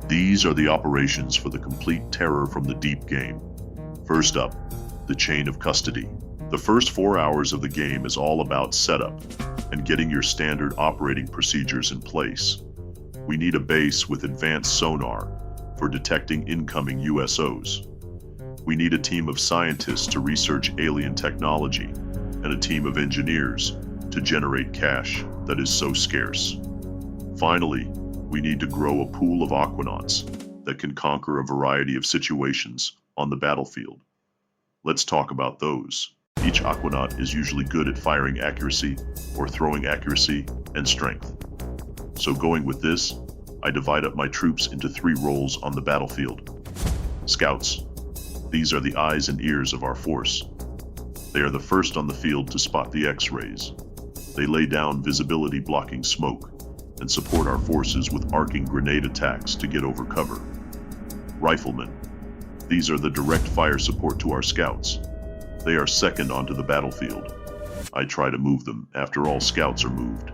These are the operations for the complete Terror from the Deep game. First up, the Chain of Custody. The first 4 hours of the game is all about setup and getting your standard operating procedures in place. We need a base with advanced sonar for detecting incoming USOs. We need a team of scientists to research alien technology and a team of engineers to generate cash that is so scarce. Finally, we need to grow a pool of aquanauts that can conquer a variety of situations on the battlefield. Let's talk about those. Each aquanaut is usually good at firing accuracy or throwing accuracy and strength. So going with this, I divide up my troops into 3 roles on the battlefield. Scouts. These are the eyes and ears of our force. They are the first on the field to spot the X-rays. They lay down visibility blocking smoke and support our forces with arcing grenade attacks to get over cover. Riflemen. These are the direct fire support to our scouts. They are second onto the battlefield. I try to move them after all scouts are moved.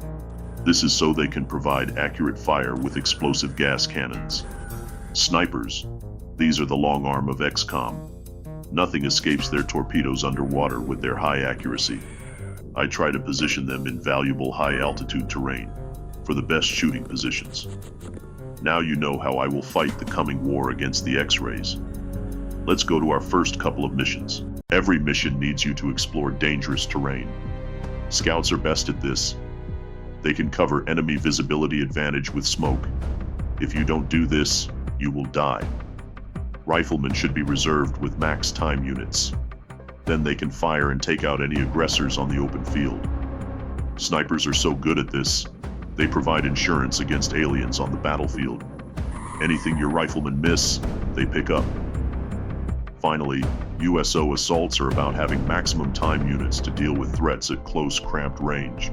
This is so they can provide accurate fire with explosive gas cannons. Snipers. These are the long arm of XCOM. Nothing escapes their torpedoes underwater with their high accuracy. I try to position them in valuable high-altitude terrain for the best shooting positions. Now you know how I will fight the coming war against the X-rays. Let's go to our first couple of missions. Every mission needs you to explore dangerous terrain. Scouts are best at this. They can cover enemy visibility advantage with smoke. If you don't do this, you will die. Riflemen should be reserved with max time units. Then they can fire and take out any aggressors on the open field. Snipers are so good at this, they provide insurance against aliens on the battlefield. Anything your riflemen miss, they pick up. Finally, USO assaults are about having maximum time units to deal with threats at close, cramped range.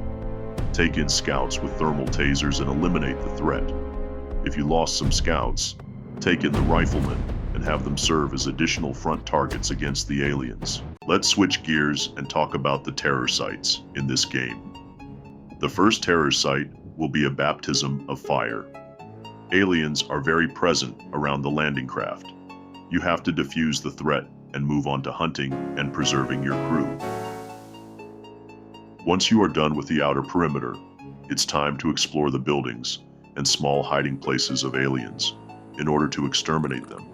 Take in scouts with thermal tasers and eliminate the threat. If you lost some scouts, take in the riflemen and have them serve as additional front targets against the aliens. Let's switch gears and talk about the terror sites in this game. The first terror site will be a baptism of fire. Aliens are very present around the landing craft. You have to defuse the threat and move on to hunting and preserving your crew. Once you are done with the outer perimeter, it's time to explore the buildings and small hiding places of aliens in order to exterminate them.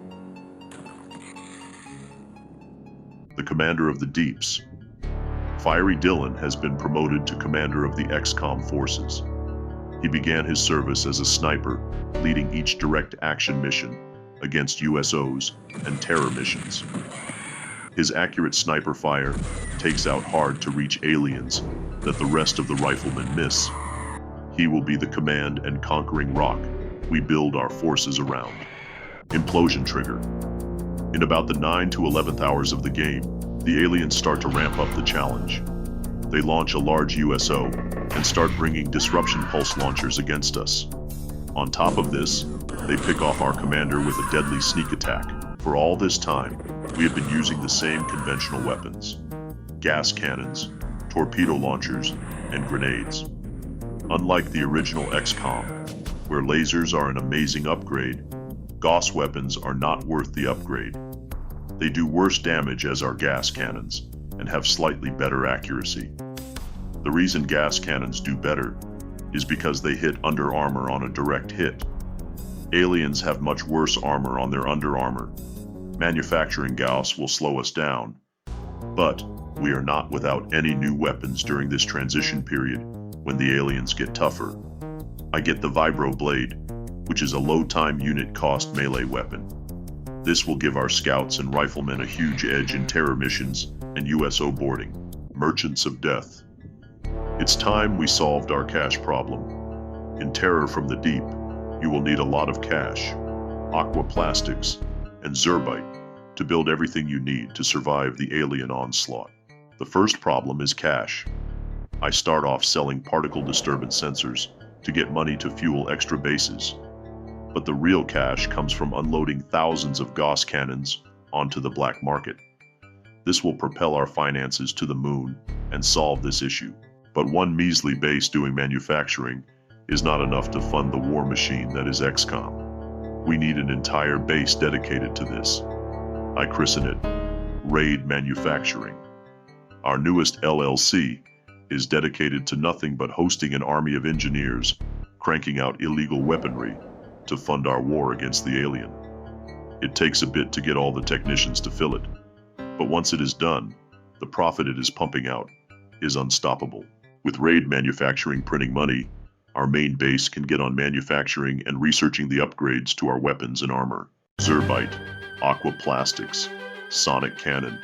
The Commander of the Deeps. Fiery Dylan has been promoted to Commander of the XCOM forces. He began his service as a sniper, leading each direct action mission against USOs and terror missions. His accurate sniper fire takes out hard-to-reach aliens that the rest of the riflemen miss. He will be the command and conquering rock we build our forces around. Implosion Trigger. In about the 9th to 11th hours of the game, the aliens start to ramp up the challenge. They launch a large USO and start bringing disruption pulse launchers against us. On top of this, they pick off our commander with a deadly sneak attack. For all this time, we have been using the same conventional weapons: gas cannons, torpedo launchers, and grenades. Unlike the original XCOM, where lasers are an amazing upgrade, Gauss weapons are not worth the upgrade. They do worse damage as our gas cannons and have slightly better accuracy. The reason gas cannons do better is because they hit under armor on a direct hit. Aliens have much worse armor on their under armor. Manufacturing Gauss will slow us down, but we are not without any new weapons during this transition period when the aliens get tougher. I get the Vibro Blade, which is a low-time unit cost melee weapon. This will give our scouts and riflemen a huge edge in terror missions and USO boarding. Merchants of Death. It's time we solved our cash problem. In Terror from the Deep, you will need a lot of cash, aquaplastics, and zerbite to build everything you need to survive the alien onslaught. The first problem is cash. I start off selling particle disturbance sensors to get money to fuel extra bases. But the real cash comes from unloading thousands of Gauss cannons onto the black market. This will propel our finances to the moon and solve this issue. But one measly base doing manufacturing is not enough to fund the war machine that is XCOM. We need an entire base dedicated to this. I christen it Rayd Manufacturing. Our newest LLC is dedicated to nothing but hosting an army of engineers, cranking out illegal weaponry to fund our war against the alien. It takes a bit to get all the technicians to fill it, but once it is done, the profit it is pumping out is unstoppable. With Rayd Manufacturing printing money, our main base can get on manufacturing and researching the upgrades to our weapons and armor. Zerbite, Aqua Plastics, Sonic Cannon,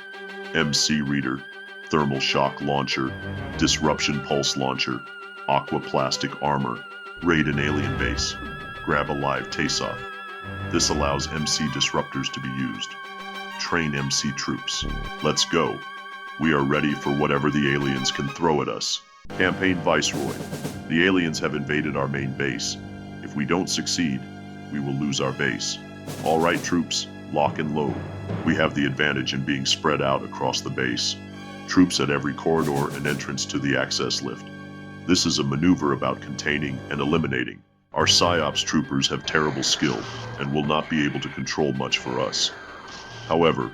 MC Reader, Thermal Shock Launcher, Disruption Pulse Launcher, Aqua Plastic Armor, Raid an Alien Base, Grab a Live Tasoff. This allows MC disruptors to be used. Train MC troops. Let's go. We are ready for whatever the aliens can throw at us. Campaign Viceroy. The aliens have invaded our main base. If we don't succeed, we will lose our base. All right, troops, lock and load. We have the advantage in being spread out across the base. Troops at every corridor and entrance to the access lift. This is a maneuver about containing and eliminating. Our PsyOps troopers have terrible skill and will not be able to control much for us. However,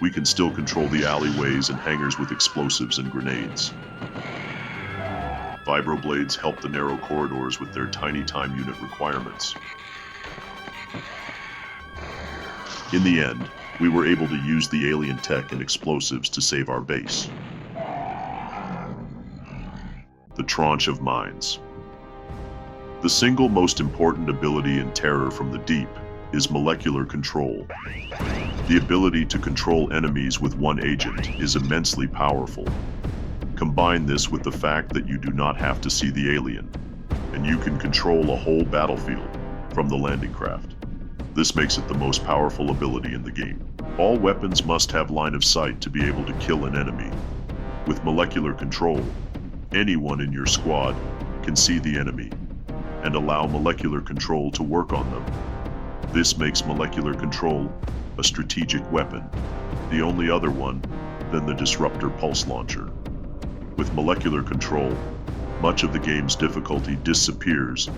we can still control the alleyways and hangars with explosives and grenades. Vibroblades help the narrow corridors with their tiny time unit requirements. In the end, we were able to use the alien tech and explosives to save our base. The Tranche of Minds. The single most important ability in Terror from the Deep is molecular control. The ability to control enemies with one agent is immensely powerful. Combine this with the fact that you do not have to see the alien, and you can control a whole battlefield from the landing craft. This makes it the most powerful ability in the game. All weapons must have line of sight to be able to kill an enemy. With molecular control, anyone in your squad can see the enemy and allow molecular control to work on them. This makes molecular control a strategic weapon, the only other one than the Disruptor Pulse Launcher. With molecular control, much of the game's difficulty disappears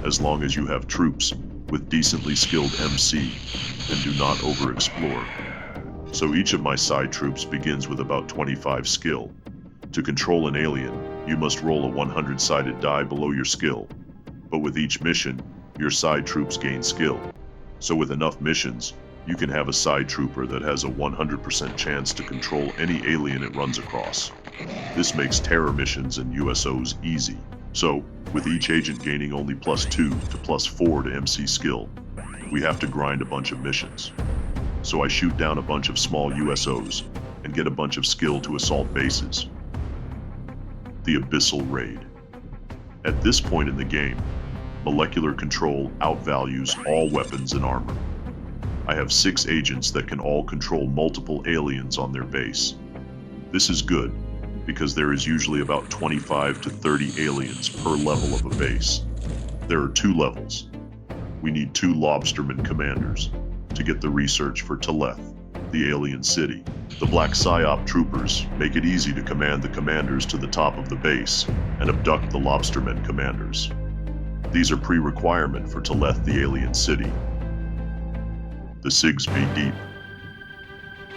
as long as you have troops with decently skilled MC and do not overexplore. So each of my side troops begins with about 25 skill. To control an alien, you must roll a 100-sided die below your skill, but with each mission, your side troops gain skill. So with enough missions, you can have a side trooper that has a 100% chance to control any alien it runs across. This makes terror missions and USOs easy. So, with each agent gaining only +2 to +4 to MC skill, we have to grind a bunch of missions. So I shoot down a bunch of small USOs and get a bunch of skill to assault bases. The Abyssal Rayd. At this point in the game, molecular control outvalues all weapons and armor. I have 6 agents that can all control multiple aliens on their base. This is good, because there is usually about 25 to 30 aliens per level of a base. There are 2 levels. We need 2 Lobsterman commanders to get the research for Teleth, the alien city. The Black PsyOp troopers make it easy to command the commanders to the top of the base and abduct the Lobsterman commanders. These are pre-requirement for Teleth, the alien city. The Sigsbee Deep.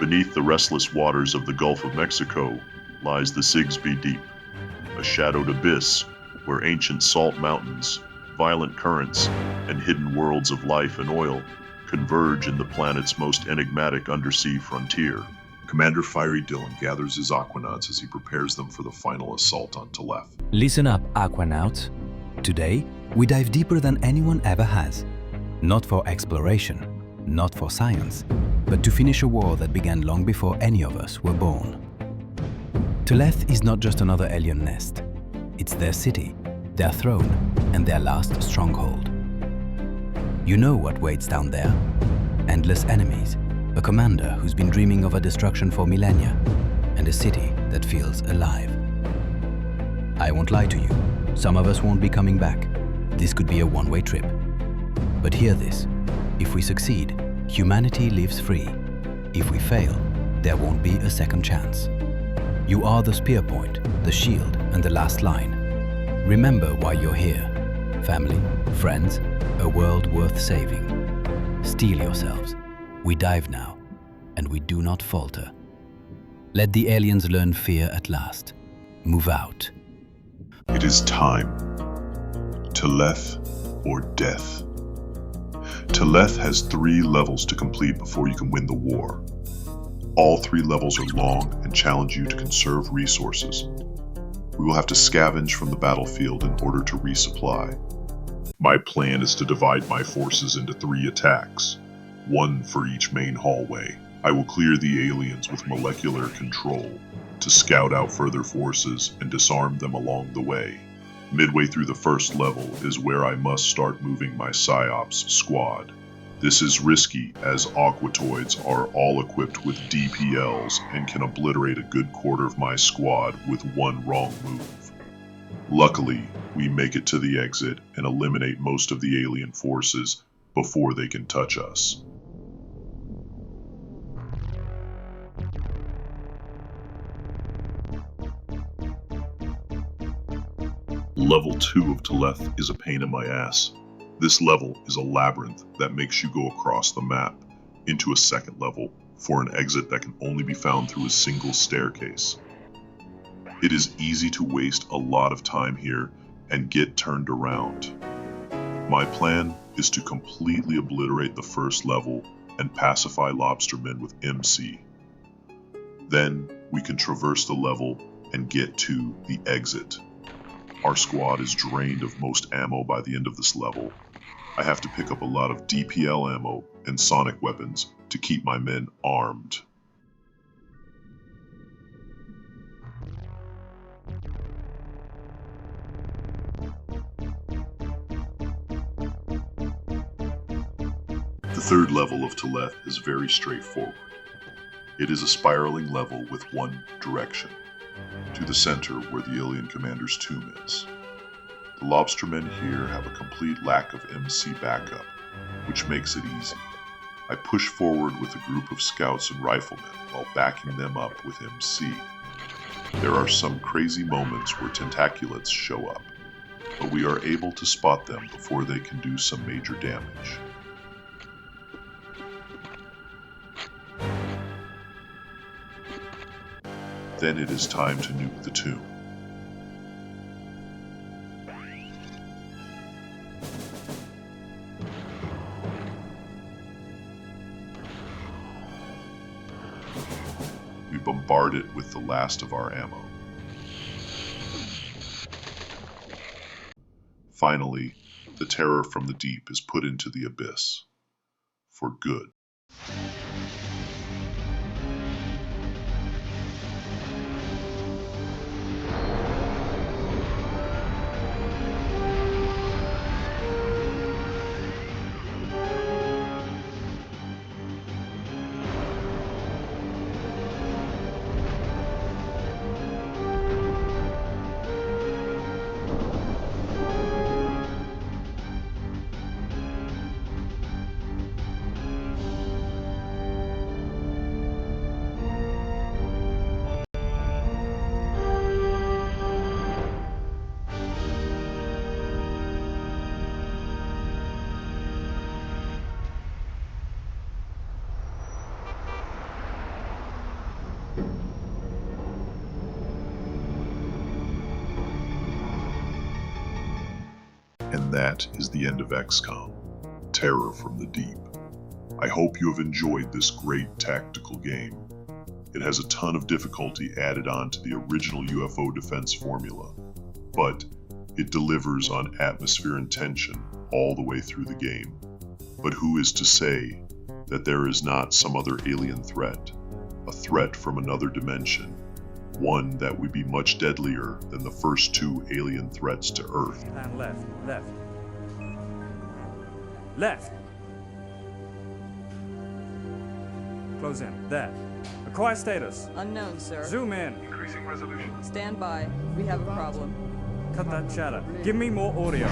Beneath the restless waters of the Gulf of Mexico lies the Sigsbee Deep, a shadowed abyss where ancient salt mountains, violent currents, and hidden worlds of life and oil converge in the planet's most enigmatic undersea frontier. Commander Fiery Dillon gathers his Aquanauts as he prepares them for the final assault on Teleth. Listen up, Aquanauts. Today, we dive deeper than anyone ever has. Not for exploration, not for science, but to finish a war that began long before any of us were born. Teleth is not just another alien nest. It's their city, their throne, and their last stronghold. You know what waits down there? Endless enemies, a commander who's been dreaming of a destruction for millennia, and a city that feels alive. I won't lie to you, some of us won't be coming back. This could be a one-way trip. But hear this, if we succeed, humanity lives free. If we fail, there won't be a second chance. You are the spear point, the shield, and the last line. Remember why you're here. Family, friends, a world worth saving. Steel yourselves. We dive now, and we do not falter. Let the aliens learn fear at last. Move out. It is time. Teleth or death. Teleth has 3 levels to complete before you can win the war. All 3 levels are long and challenge you to conserve resources. We will have to scavenge from the battlefield in order to resupply. My plan is to divide my forces into 3 attacks, 1 for each main hallway. I will clear the aliens with molecular control to scout out further forces and disarm them along the way. Midway through the first level is where I must start moving my PsyOps squad. This is risky as Aquatoids are all equipped with DPLs and can obliterate a good quarter of my squad with 1 wrong move. Luckily, we make it to the exit and eliminate most of the alien forces before they can touch us. Level 2 of Teleth is a pain in my ass. This level is a labyrinth that makes you go across the map into a second level for an exit that can only be found through a single staircase. It is easy to waste a lot of time here and get turned around. My plan is to completely obliterate the first level and pacify lobstermen with MC. Then we can traverse the level and get to the exit. Our squad is drained of most ammo by the end of this level. I have to pick up a lot of DPL ammo and sonic weapons to keep my men armed. The third level of Teleth is very straightforward. It is a spiraling level with 1 direction, to the center where the alien commander's tomb is. The lobstermen here have a complete lack of MC backup, which makes it easy. I push forward with a group of scouts and riflemen while backing them up with MC. There are some crazy moments where tentaculates show up, but we are able to spot them before they can do some major damage. Then it is time to nuke the tomb. We bombard it with the last of our ammo. Finally, the terror from the deep is put into the abyss. For good. And that is the end of XCOM, Terror from the Deep. I hope you have enjoyed this great tactical game. It has a ton of difficulty added on to the original UFO defense formula, but it delivers on atmosphere and tension all the way through the game. But who is to say that there is not some other alien threat, a threat from another dimension, one that would be much deadlier than the first 2 alien threats to Earth. And left. Left! Close in. There. Acquire status. Unknown, sir. Zoom in. Increasing resolution. Stand by. We have a problem. Cut that chatter. Give me more audio.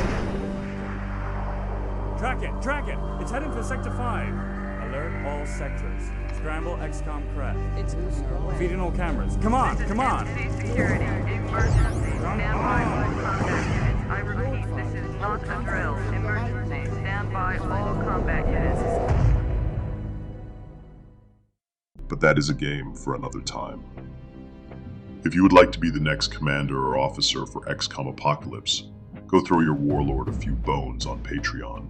Track it! It's heading for Sector 5. Alert all sectors. Scramble XCOM craft. It's moving our way. Feed in all cameras. Come on! Security. Emergency. Stand by all combat units. I repeat, this is not a drill. Emergency. Stand by all combat units. but that is a game for another time. If you would like to be the next commander or officer for XCOM Apocalypse, go throw your warlord a few bones on Patreon.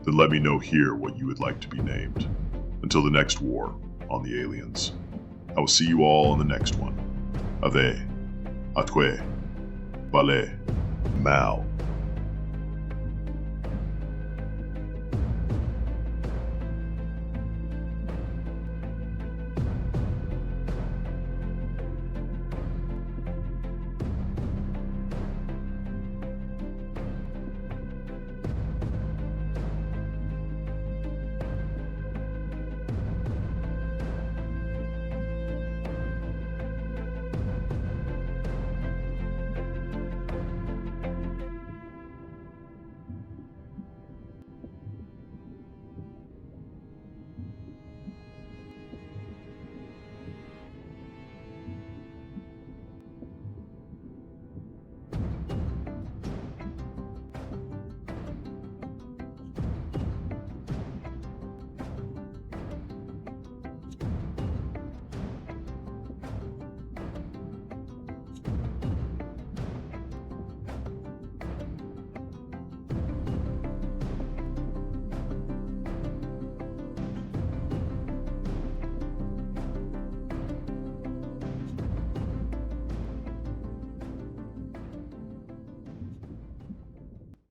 Then let me know here what you would like to be named. Until the next war on the aliens. I will see you all in the next one. Ave, Atque, Vale, Mal.